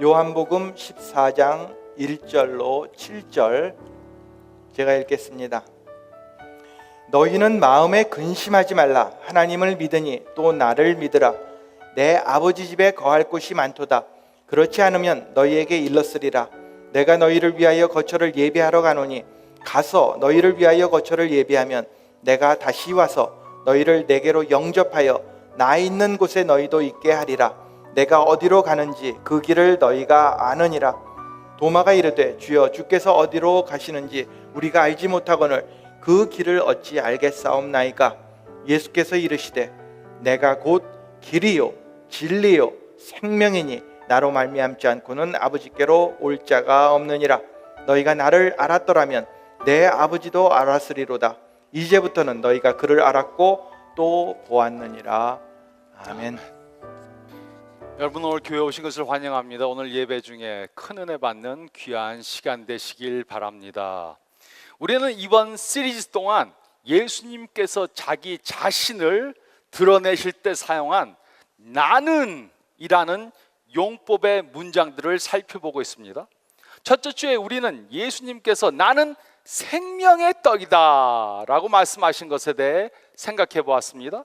요한복음 14장 1절로 7절 제가 읽겠습니다. 너희는 마음에 근심하지 말라. 하나님을 믿으니 또 나를 믿으라. 내 아버지 집에 거할 곳이 많도다. 그렇지 않으면 너희에게 일렀으리라. 내가 너희를 위하여 거처를 예비하러 가노니 가서 너희를 위하여 거처를 예비하면 내가 다시 와서 너희를 내게로 영접하여 나 있는 곳에 너희도 있게 하리라. 내가 어디로 가는지 그 길을 너희가 아느니라. 도마가 이르되 주여 주께서 어디로 가시는지 우리가 알지 못하거늘 그 길을 어찌 알겠사옵나이까. 예수께서 이르시되 내가 곧 길이요 진리요 생명이니 나로 말미암지 않고는 아버지께로 올 자가 없느니라. 너희가 나를 알았더라면 내 아버지도 알았으리로다. 이제부터는 너희가 그를 알았고 또 보았느니라. 아멘. 여러분, 오늘 교회 오신 것을 환영합니다. 오늘 예배 중에 큰 은혜 받는 귀한 시간 되시길 바랍니다. 우리는 이번 시리즈 동안 예수님께서 자기 자신을 드러내실 때 사용한 나는 이라는 용법의 문장들을 살펴보고 있습니다. 첫째 주에 우리는 예수님께서 나는 생명의 떡이다 라고 말씀하신 것에 대해 생각해 보았습니다.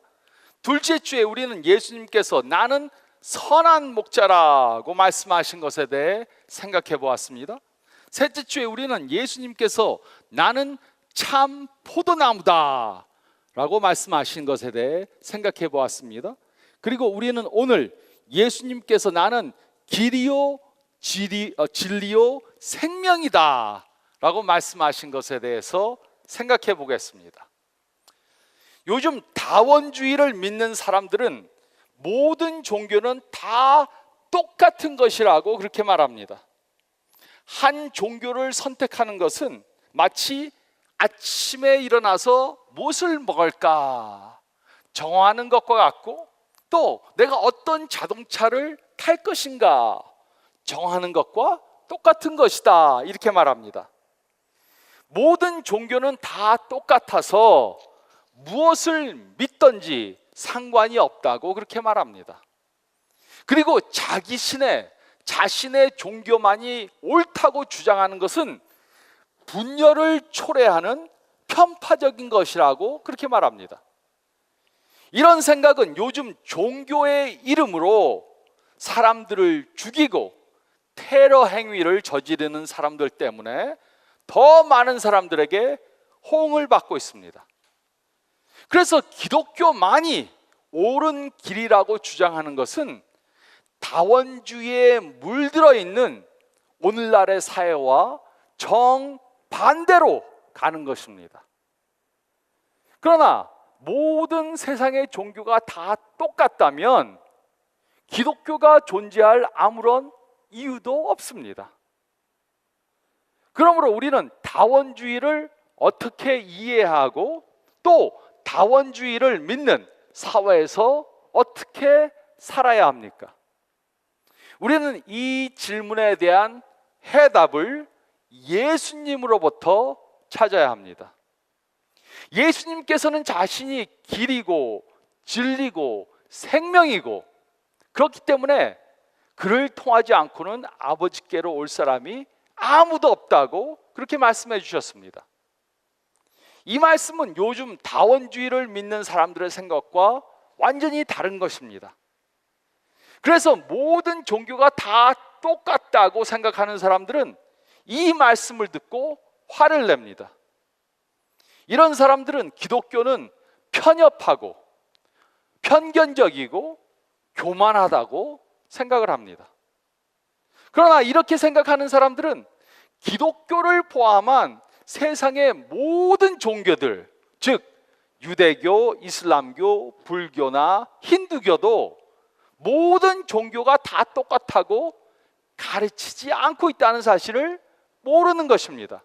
둘째 주에 우리는 예수님께서 나는 선한 목자라고 말씀하신 것에 대해 생각해 보았습니다. 셋째 주에 우리는 예수님께서 나는 참 포도나무다 라고 말씀하신 것에 대해 생각해 보았습니다. 그리고 우리는 오늘 예수님께서 나는 길이요 진리요 생명이다 라고 말씀하신 것에 대해서 생각해 보겠습니다. 요즘 다원주의를 믿는 사람들은 모든 종교는 다 똑같은 것이라고 그렇게 말합니다. 한 종교를 선택하는 것은 마치 아침에 일어나서 무엇을 먹을까 정하는 것과 같고, 또 내가 어떤 자동차를 탈 것인가 정하는 것과 똑같은 것이다 이렇게 말합니다. 모든 종교는 다 똑같아서 무엇을 믿든지 상관이 없다고 그렇게 말합니다. 그리고 자신의 종교만이 옳다고 주장하는 것은 분열을 초래하는 편파적인 것이라고 그렇게 말합니다. 이런 생각은 요즘 종교의 이름으로 사람들을 죽이고 테러 행위를 저지르는 사람들 때문에 더 많은 사람들에게 호응을 받고 있습니다. 그래서 기독교만이 옳은 길이라고 주장하는 것은 다원주의에 물들어 있는 오늘날의 사회와 정반대로 가는 것입니다. 그러나 모든 세상의 종교가 다 똑같다면 기독교가 존재할 아무런 이유도 없습니다. 그러므로 우리는 다원주의를 어떻게 이해하고 또 다원주의를 믿는 사회에서 어떻게 살아야 합니까? 우리는 이 질문에 대한 해답을 예수님으로부터 찾아야 합니다. 예수님께서는 자신이 길이고 진리고 생명이고, 그렇기 때문에 그를 통하지 않고는 아버지께로 올 사람이 아무도 없다고 그렇게 말씀해 주셨습니다. 이 말씀은 요즘 다원주의를 믿는 사람들의 생각과 완전히 다른 것입니다. 그래서 모든 종교가 다 똑같다고 생각하는 사람들은 이 말씀을 듣고 화를 냅니다. 이런 사람들은 기독교는 편협하고 편견적이고 교만하다고 생각을 합니다. 그러나 이렇게 생각하는 사람들은 기독교를 포함한 세상의 모든 종교들, 즉 유대교, 이슬람교, 불교나 힌두교도 모든 종교가 다 똑같다고 가르치지 않고 있다는 사실을 모르는 것입니다.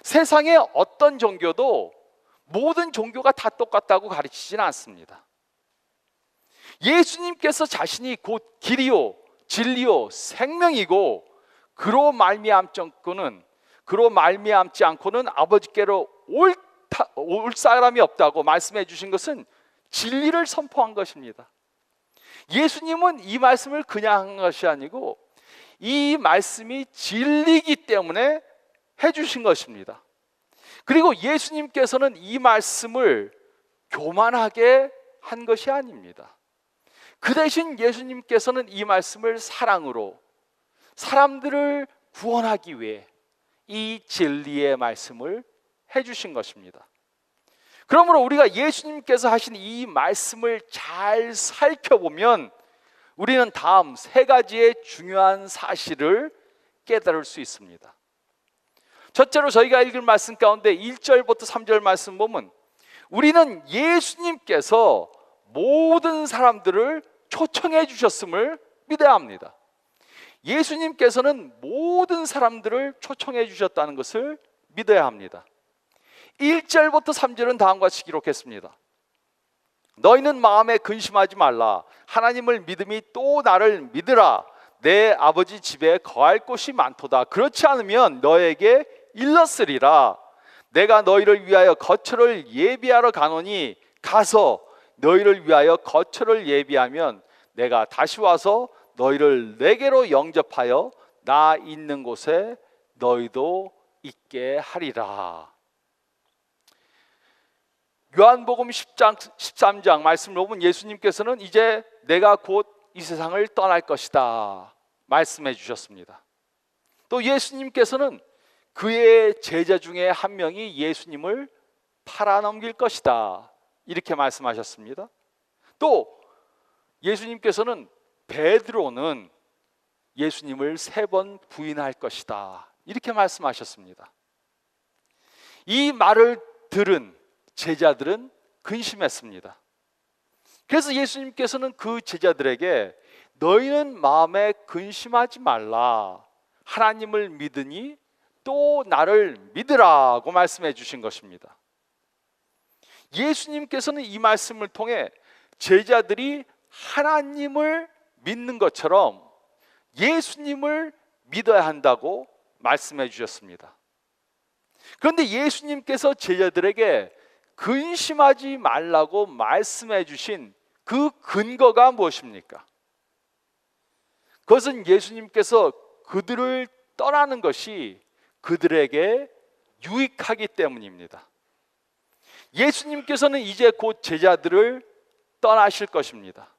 세상의 어떤 종교도 모든 종교가 다 똑같다고 가르치지는 않습니다. 예수님께서 자신이 곧 길이요 진리요 생명이고 그로 말미암지 않고는 아버지께로 올 사람이 없다고 말씀해 주신 것은 진리를 선포한 것입니다. 예수님은 이 말씀을 그냥 한 것이 아니고 이 말씀이 진리이기 때문에 해주신 것입니다. 그리고 예수님께서는 이 말씀을 교만하게 한 것이 아닙니다. 그 대신 예수님께서는 이 말씀을 사랑으로 사람들을 구원하기 위해 이 진리의 말씀을 해주신 것입니다. 그러므로 우리가 예수님께서 하신 이 말씀을 잘 살펴보면 우리는 다음 세 가지의 중요한 사실을 깨달을 수 있습니다. 첫째로 저희가 읽을 말씀 가운데 1절부터 3절 말씀 보면 우리는 예수님께서 모든 사람들을 초청해 주셨음을 믿어야 합니다. 예수님께서는 모든 사람들을 초청해 주셨다는 것을 믿어야 합니다. 1절부터 3절은 다음과 같이 기록했습니다. 너희는 마음에 근심하지 말라. 하나님을 믿음이 또 나를 믿으라. 내 아버지 집에 거할 곳이 많도다. 그렇지 않으면 너에게 일렀으리라. 내가 너희를 위하여 거처를 예비하러 가노니 가서 너희를 위하여 거처를 예비하면 내가 다시 와서 너희를 내게로 영접하여 나 있는 곳에 너희도 있게 하리라. 요한복음 10장 13장 말씀을 보면 예수님께서는 이제 내가 곧 이 세상을 떠날 것이다 말씀해 주셨습니다. 또 예수님께서는 그의 제자 중에 한 명이 예수님을 팔아넘길 것이다 이렇게 말씀하셨습니다. 또 예수님께서는 베드로는 예수님을 3번 부인할 것이다 이렇게 말씀하셨습니다. 이 말을 들은 제자들은 근심했습니다. 그래서 예수님께서는 그 제자들에게 너희는 마음에 근심하지 말라. 하나님을 믿으니 또 나를 믿으라고 말씀해 주신 것입니다. 예수님께서는 이 말씀을 통해 제자들이 하나님을 믿는 것처럼 예수님을 믿어야 한다고 말씀해 주셨습니다. 그런데 예수님께서 제자들에게 근심하지 말라고 말씀해 주신 그 근거가 무엇입니까? 그것은 예수님께서 그들을 떠나는 것이 그들에게 유익하기 때문입니다. 예수님께서는 이제 곧 제자들을 떠나실 것입니다.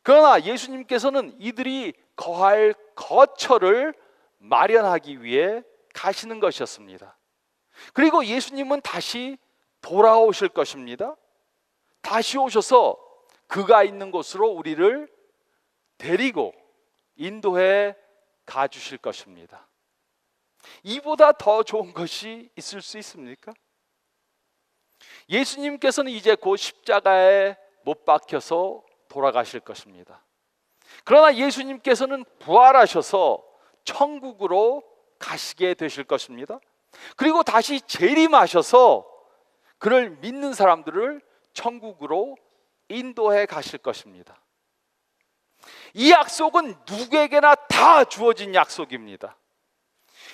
그러나 예수님께서는 이들이 거할 거처를 마련하기 위해 가시는 것이었습니다. 그리고 예수님은 다시 돌아오실 것입니다. 다시 오셔서 그가 있는 곳으로 우리를 데리고 인도해 가주실 것입니다. 이보다 더 좋은 것이 있을 수 있습니까? 예수님께서는 이제 곧 십자가에 못 박혀서 돌아가실 것입니다. 그러나 예수님께서는 부활하셔서 천국으로 가시게 되실 것입니다. 그리고 다시 재림하셔서 그를 믿는 사람들을 천국으로 인도해 가실 것입니다. 이 약속은 누구에게나 다 주어진 약속입니다.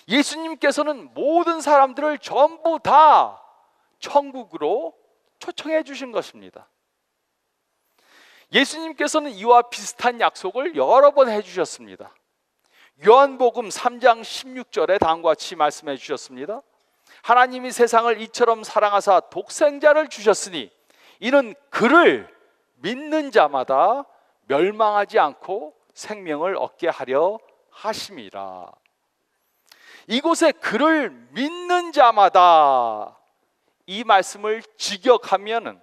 예수님께서는 모든 사람들을 전부 다 천국으로 초청해 주신 것입니다. 예수님께서는 이와 비슷한 약속을 여러 번 해주셨습니다. 요한복음 3장 16절에 다음과 같이 말씀해 주셨습니다. 하나님이 세상을 이처럼 사랑하사 독생자를 주셨으니 이는 그를 믿는 자마다 멸망하지 않고 생명을 얻게 하려 하심이라. 이곳에 그를 믿는 자마다 이 말씀을 직역하면은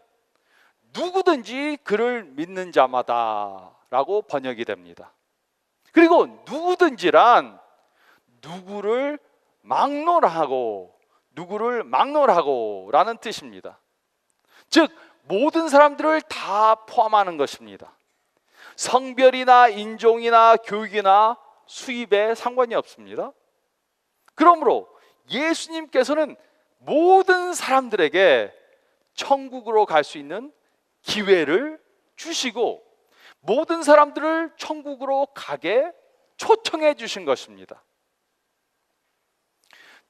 누구든지 그를 믿는 자마다 라고 번역이 됩니다. 그리고 누구든지란 누구를 막론하고 라는 뜻입니다. 즉 모든 사람들을 다 포함하는 것입니다. 성별이나 인종이나 교육이나 수입에 상관이 없습니다. 그러므로 예수님께서는 모든 사람들에게 천국으로 갈 수 있는 기회를 주시고 모든 사람들을 천국으로 가게 초청해 주신 것입니다.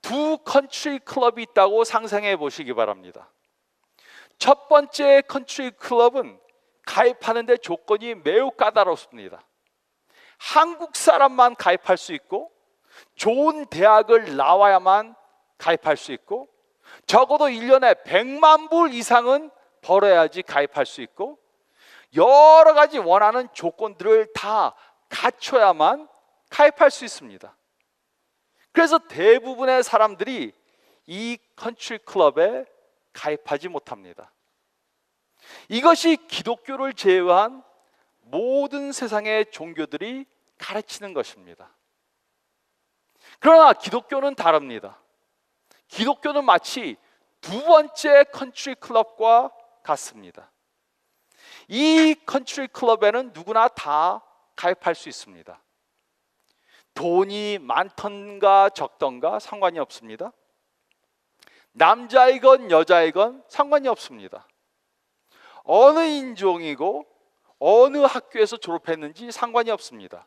두 컨트리 클럽이 있다고 상상해 보시기 바랍니다. 첫 번째 컨트리 클럽은 가입하는 데 조건이 매우 까다롭습니다. 한국 사람만 가입할 수 있고, 좋은 대학을 나와야만 가입할 수 있고, 적어도 1년에 100만 불 이상은 벌어야지 가입할 수 있고, 여러 가지 원하는 조건들을 다 갖춰야만 가입할 수 있습니다. 그래서 대부분의 사람들이 이 컨트리 클럽에 가입하지 못합니다. 이것이 기독교를 제외한 모든 세상의 종교들이 가르치는 것입니다. 그러나 기독교는 다릅니다. 기독교는 마치 두 번째 컨트리 클럽과 같습니다. 이 컨트리 클럽에는 누구나 다 가입할 수 있습니다. 돈이 많던가 적던가 상관이 없습니다. 남자이건 여자이건 상관이 없습니다. 어느 인종이고 어느 학교에서 졸업했는지 상관이 없습니다.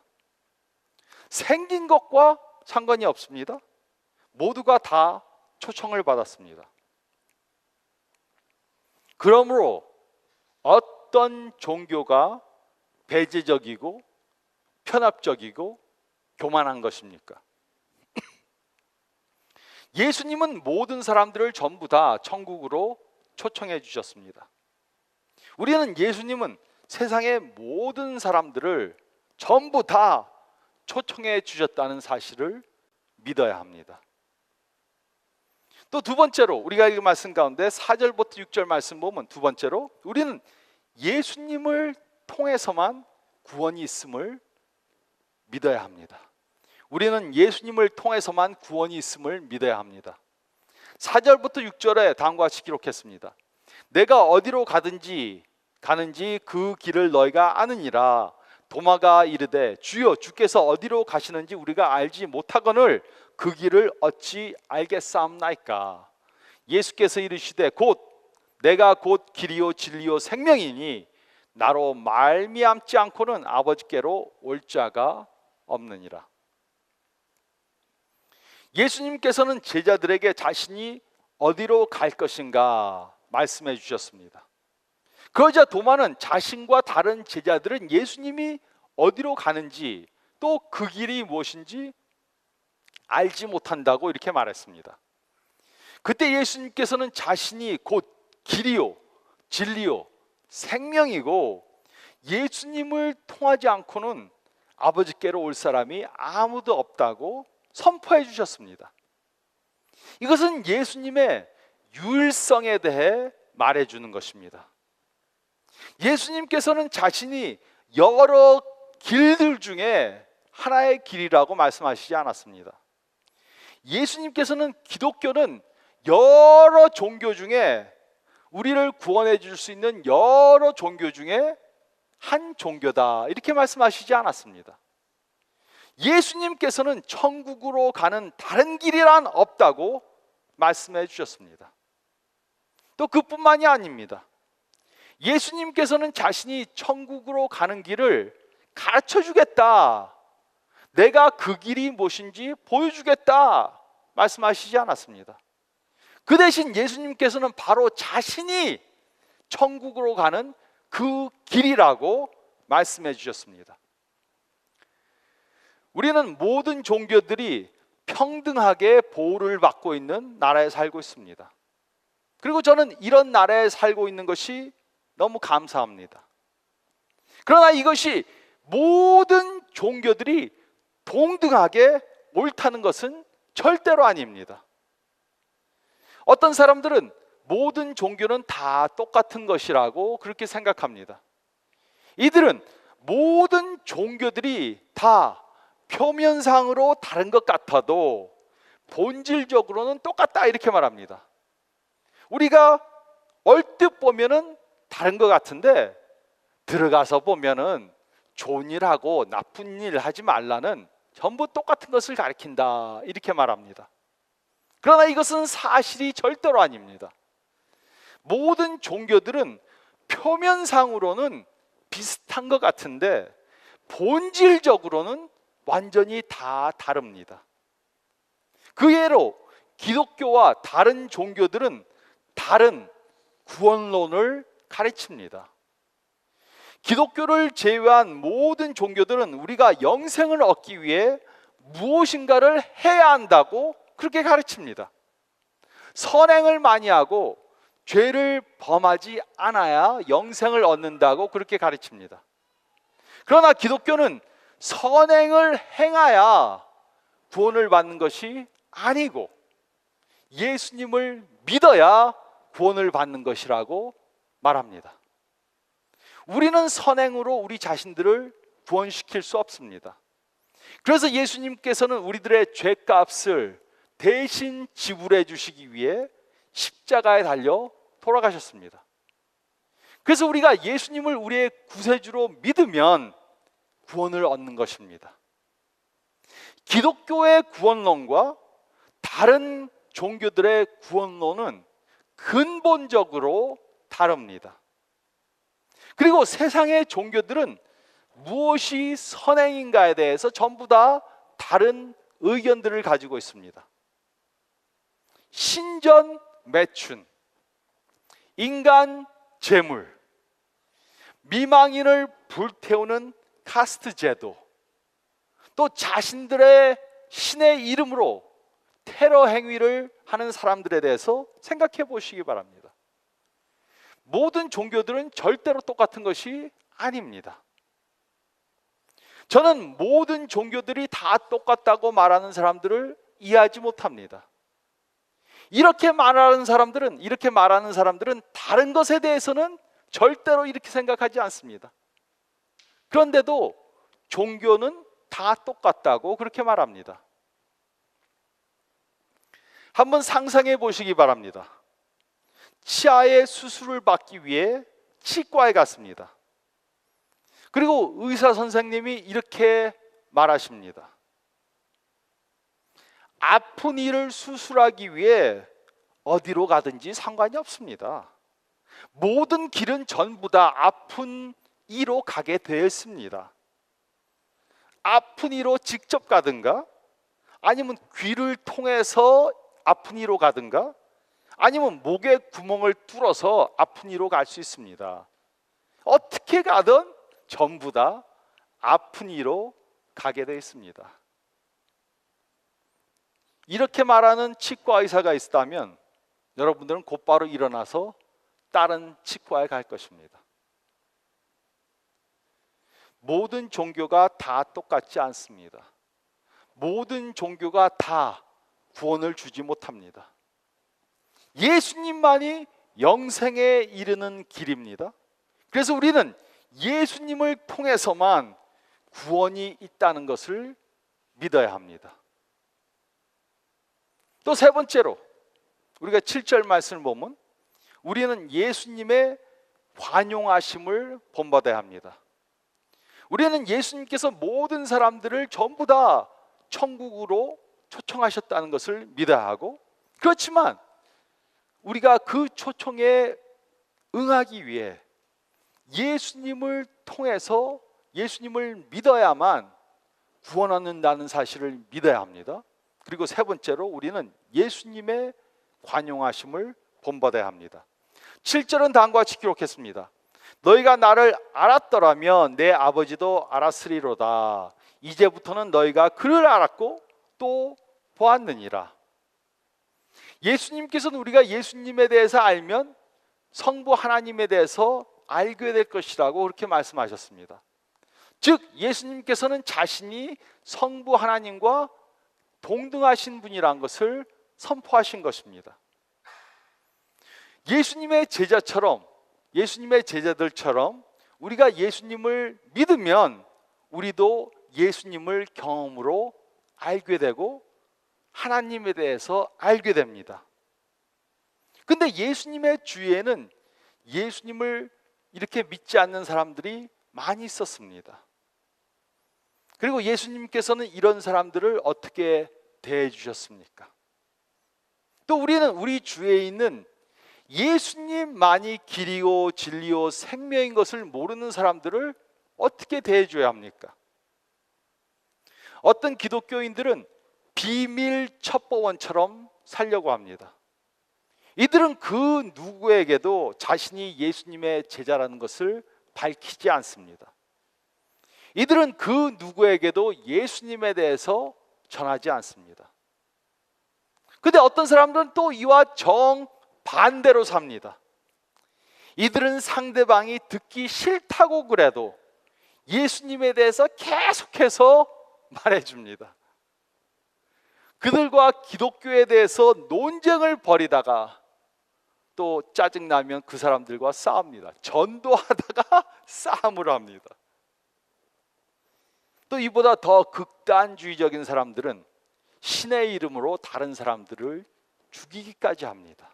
생긴 것과 상관이 없습니다. 모두가 다 초청을 받았습니다. 그러므로 어떤 종교가 배제적이고 편합적이고 교만한 것입니까? 예수님은 모든 사람들을 전부 다 천국으로 초청해 주셨습니다. 우리는 예수님은 세상의 모든 사람들을 전부 다 초청해 주셨다는 사실을 믿어야 합니다. 또 두 번째로, 우리가 읽은 말씀 가운데 4절부터 6절 말씀 보면, 두 번째로 우리는 예수님을 통해서만 구원이 있음을 믿어야 합니다. 우리는 예수님을 통해서만 구원이 있음을 믿어야 합니다. 4절부터 6절에 다음과 같이 기록했습니다. 내가 어디로 가는지 그 길을 너희가 아느니라. 도마가 이르되 주여, 주께서 어디로 가시는지 우리가 알지 못하거늘 그 길을 어찌 알겠사옵나이까. 예수께서 이르시되 내가 곧 길이요 진리요 생명이니 나로 말미암지 않고는 아버지께로 올 자가 없느니라. 예수님께서는 제자들에게 자신이 어디로 갈 것인가 말씀해 주셨습니다. 그러자 도마는 자신과 다른 제자들은 예수님이 어디로 가는지 또 그 길이 무엇인지 알지 못한다고 이렇게 말했습니다. 그때 예수님께서는 자신이 곧 길이요 진리요 생명이고 예수님을 통하지 않고는 아버지께로 올 사람이 아무도 없다고 선포해 주셨습니다. 이것은 예수님의 유일성에 대해 말해 주는 것입니다. 예수님께서는 자신이 여러 길들 중에 하나의 길이라고 말씀하시지 않았습니다. 예수님께서는 기독교는 여러 종교 중에 우리를 구원해 줄 수 있는 여러 종교 중에 한 종교다 이렇게 말씀하시지 않았습니다. 예수님께서는 천국으로 가는 다른 길이란 없다고 말씀해 주셨습니다. 또 그뿐만이 아닙니다. 예수님께서는 자신이 천국으로 가는 길을 가르쳐 주겠다, 내가 그 길이 무엇인지 보여주겠다 말씀하시지 않았습니다. 그 대신 예수님께서는 바로 자신이 천국으로 가는 그 길이라고 말씀해 주셨습니다. 우리는 모든 종교들이 평등하게 보호를 받고 있는 나라에 살고 있습니다. 그리고 저는 이런 나라에 살고 있는 것이 너무 감사합니다. 그러나 이것이 모든 종교들이 동등하게 옳다는 것은 절대로 아닙니다. 어떤 사람들은 모든 종교는 다 똑같은 것이라고 그렇게 생각합니다. 이들은 모든 종교들이 다 표면상으로 다른 것 같아도 본질적으로는 똑같다 이렇게 말합니다. 우리가 얼뜻 보면은 다른 것 같은데 들어가서 보면은 좋은 일 하고 나쁜 일 하지 말라는 전부 똑같은 것을 가리킨다 이렇게 말합니다. 그러나 이것은 사실이 절대로 아닙니다. 모든 종교들은 표면상으로는 비슷한 것 같은데 본질적으로는 완전히 다 다릅니다. 그 예로 기독교와 다른 종교들은 다른 구원론을 가르칩니다. 기독교를 제외한 모든 종교들은 우리가 영생을 얻기 위해 무엇인가를 해야 한다고 그렇게 가르칩니다. 선행을 많이 하고 죄를 범하지 않아야 영생을 얻는다고 그렇게 가르칩니다. 그러나 기독교는 선행을 행해야 구원을 받는 것이 아니고 예수님을 믿어야 구원을 받는 것이라고 말합니다. 우리는 선행으로 우리 자신들을 구원시킬 수 없습니다. 그래서 예수님께서는 우리들의 죄값을 대신 지불해 주시기 위해 십자가에 달려 돌아가셨습니다. 그래서 우리가 예수님을 우리의 구세주로 믿으면 구원을 얻는 것입니다. 기독교의 구원론과 다른 종교들의 구원론은 근본적으로 다릅니다. 그리고 세상의 종교들은 무엇이 선행인가에 대해서 전부 다 다른 의견들을 가지고 있습니다. 신전 매춘, 인간 재물, 미망인을 불태우는 카스트 제도, 또 자신들의 신의 이름으로 테러 행위를 하는 사람들에 대해서 생각해 보시기 바랍니다. 모든 종교들은 절대로 똑같은 것이 아닙니다. 저는 모든 종교들이 다 똑같다고 말하는 사람들을 이해하지 못합니다. 이렇게 말하는 사람들은 다른 것에 대해서는 절대로 이렇게 생각하지 않습니다. 그런데도 종교는 다 똑같다고 그렇게 말합니다. 한번 상상해 보시기 바랍니다. 치아의 수술을 받기 위해 치과에 갔습니다. 그리고 의사 선생님이 이렇게 말하십니다. 아픈 이를 수술하기 위해 어디로 가든지 상관이 없습니다. 모든 길은 전부 다 아픈 이로 가게 되어 있습니다. 아픈 이로 직접 가든가, 아니면 귀를 통해서 아픈 이로 가든가, 아니면 목에 구멍을 뚫어서 아픈 이로 갈 수 있습니다. 어떻게 가든 전부 다 아픈 이로 가게 되어 있습니다. 이렇게 말하는 치과 의사가 있다면 여러분들은 곧바로 일어나서 다른 치과에 갈 것입니다. 모든 종교가 다 똑같지 않습니다. 모든 종교가 다 구원을 주지 못합니다. 예수님만이 영생에 이르는 길입니다. 그래서 우리는 예수님을 통해서만 구원이 있다는 것을 믿어야 합니다. 또 세 번째로 우리가 7절 말씀을 보면 우리는 예수님의 관용하심을 본받아야 합니다. 우리는 예수님께서 모든 사람들을 전부 다 천국으로 초청하셨다는 것을 믿어야 하고, 그렇지만 우리가 그 초청에 응하기 위해 예수님을 통해서 예수님을 믿어야만 구원 얻는다는 사실을 믿어야 합니다. 그리고 세 번째로 우리는 예수님의 관용하심을 본받아야 합니다. 7절은 다음과 같이 기록했습니다. 너희가 나를 알았더라면 내 아버지도 알았으리로다. 이제부터는 너희가 그를 알았고 또 보았느니라. 예수님께서는 우리가 예수님에 대해서 알면 성부 하나님에 대해서 알게 될 것이라고 그렇게 말씀하셨습니다. 즉 예수님께서는 자신이 성부 하나님과 동등하신 분이란 것을 선포하신 것입니다. 예수님의 제자처럼, 예수님의 제자들처럼 우리가 예수님을 믿으면 우리도 예수님을 경험으로 알게 되고 하나님에 대해서 알게 됩니다. 근데 예수님의 주위에는 예수님을 이렇게 믿지 않는 사람들이 많이 있었습니다. 그리고 예수님께서는 이런 사람들을 어떻게 대해 주셨습니까? 또 우리는 우리 주위에 있는 예수님만이 길이요 진리요 생명인 것을 모르는 사람들을 어떻게 대해 줘야 합니까? 어떤 기독교인들은 비밀 첩보원처럼 살려고 합니다. 이들은 그 누구에게도 자신이 예수님의 제자라는 것을 밝히지 않습니다. 이들은 그 누구에게도 예수님에 대해서 전하지 않습니다. 근데 어떤 사람들은 또 이와 정반대로 삽니다. 이들은 상대방이 듣기 싫다고 그래도 예수님에 대해서 계속해서 말해줍니다. 그들과 기독교에 대해서 논쟁을 벌이다가 또 짜증나면 그 사람들과 싸웁니다. 전도하다가 싸움을 합니다. 또 이보다 더 극단주의적인 사람들은 신의 이름으로 다른 사람들을 죽이기까지 합니다.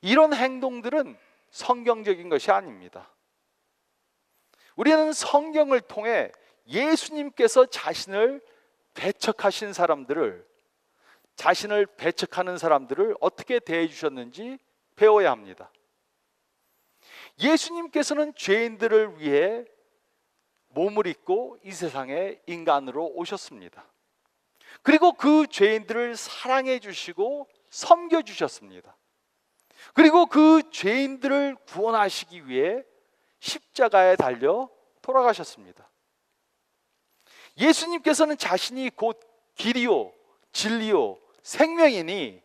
이런 행동들은 성경적인 것이 아닙니다. 우리는 성경을 통해 예수님께서 자신을 배척하신 사람들을, 자신을 배척하는 사람들을 어떻게 대해 주셨는지 배워야 합니다. 예수님께서는 죄인들을 위해 몸을 입고 이 세상에 인간으로 오셨습니다. 그리고 그 죄인들을 사랑해 주시고 섬겨 주셨습니다. 그리고 그 죄인들을 구원하시기 위해 십자가에 달려 돌아가셨습니다. 예수님께서는 자신이 곧 길이요 진리요 생명이니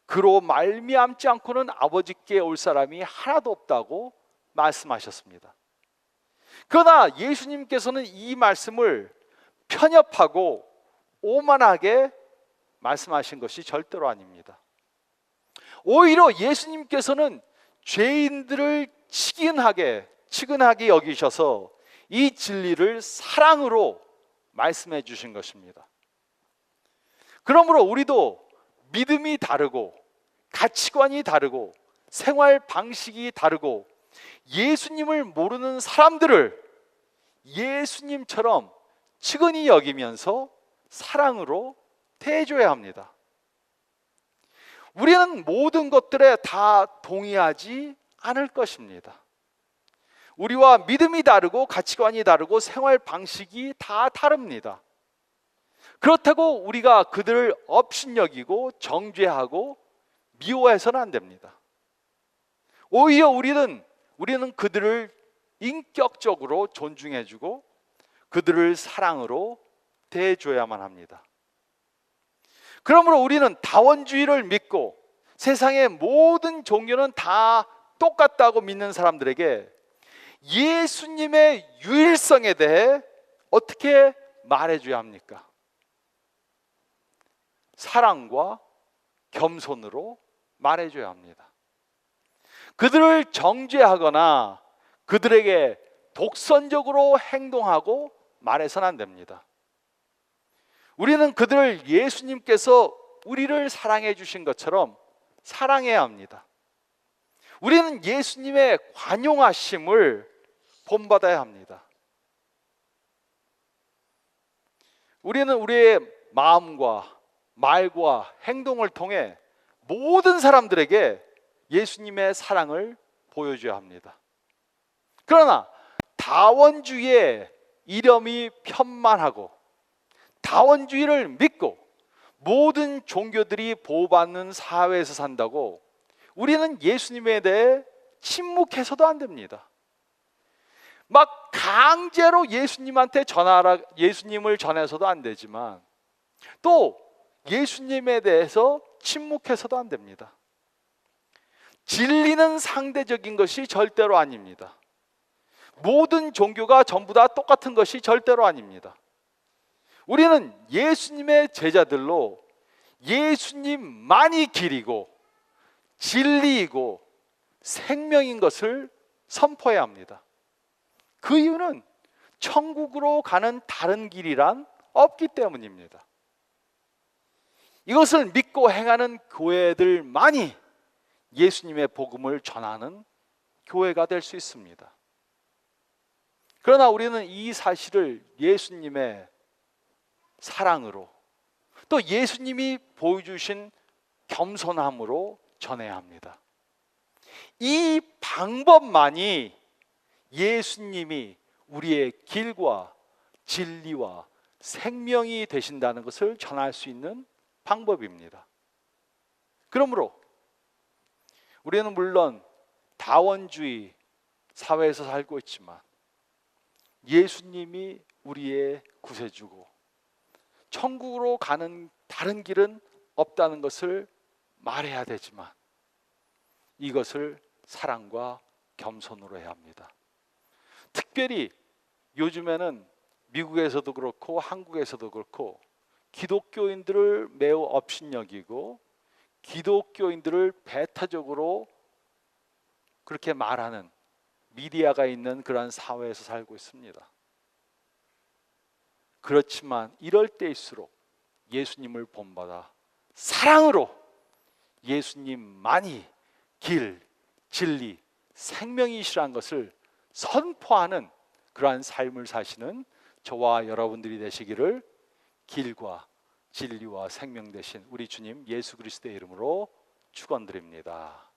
그로 말미암지 않고는 아버지께 올 사람이 하나도 없다고 말씀하셨습니다. 그러나 예수님께서는 이 말씀을 편협하고 오만하게 말씀하신 것이 절대로 아닙니다. 오히려 예수님께서는 죄인들을 치근하게 여기셔서 이 진리를 사랑으로 말씀해 주신 것입니다. 그러므로 우리도 믿음이 다르고 가치관이 다르고 생활 방식이 다르고 예수님을 모르는 사람들을 예수님처럼 측은히 여기면서 사랑으로 대해줘야 합니다. 우리는 모든 것들에 다 동의하지 않을 것입니다. 우리와 믿음이 다르고 가치관이 다르고 생활 방식이 다 다릅니다. 그렇다고 우리가 그들을 업신여기고 정죄하고 미워해서는 안 됩니다. 오히려 우리는 그들을 인격적으로 존중해주고 그들을 사랑으로 대해줘야만 합니다. 그러므로 우리는 다원주의를 믿고 세상의 모든 종교는 다 똑같다고 믿는 사람들에게 예수님의 유일성에 대해 어떻게 말해줘야 합니까? 사랑과 겸손으로 말해줘야 합니다. 그들을 정죄하거나 그들에게 독선적으로 행동하고 말해서는 안 됩니다. 우리는 그들을 예수님께서 우리를 사랑해 주신 것처럼 사랑해야 합니다. 우리는 예수님의 관용하심을 본받아야 합니다. 우리는 우리의 마음과 말과 행동을 통해 모든 사람들에게 예수님의 사랑을 보여줘야 합니다. 그러나 다원주의에 이념이 편만하고 다원주의를 믿고 모든 종교들이 보호받는 사회에서 산다고 우리는 예수님에 대해 침묵해서도 안 됩니다. 막 강제로 예수님을 전해서도 안 되지만 또 예수님에 대해서 침묵해서도 안 됩니다. 진리는 상대적인 것이 절대로 아닙니다. 모든 종교가 전부 다 똑같은 것이 절대로 아닙니다. 우리는 예수님의 제자들로 예수님만이 길이고 진리이고 생명인 것을 선포해야 합니다. 그 이유는 천국으로 가는 다른 길이란 없기 때문입니다. 이것을 믿고 행하는 교회들만이 예수님의 복음을 전하는 교회가 될 수 있습니다. 그러나 우리는 이 사실을 예수님의 사랑으로 또 예수님이 보여주신 겸손함으로 전해야 합니다. 이 방법만이 예수님이 우리의 길과 진리와 생명이 되신다는 것을 전할 수 있는 방법입니다. 그러므로 우리는 물론 다원주의, 사회에서 살고 있지만 예수님이 우리의 구세주고 천국으로 가는 다른 길은 없다는 것을 말해야 되지만 이것을 사랑과 겸손으로 해야 합니다. 특별히 요즘에는 미국에서도 그렇고 한국에서도 그렇고 기독교인들을 매우 업신여기고 기독교인들을 배타적으로 그렇게 말하는 미디어가 있는 그러한 사회에서 살고 있습니다. 그렇지만 이럴 때일수록 예수님을 본받아 사랑으로 예수님만이 길, 진리, 생명이시라는 것을 선포하는 그러한 삶을 사시는 저와 여러분들이 되시기를 길과 진리와 생명 되신 우리 주님 예수 그리스도의 이름으로 축원드립니다.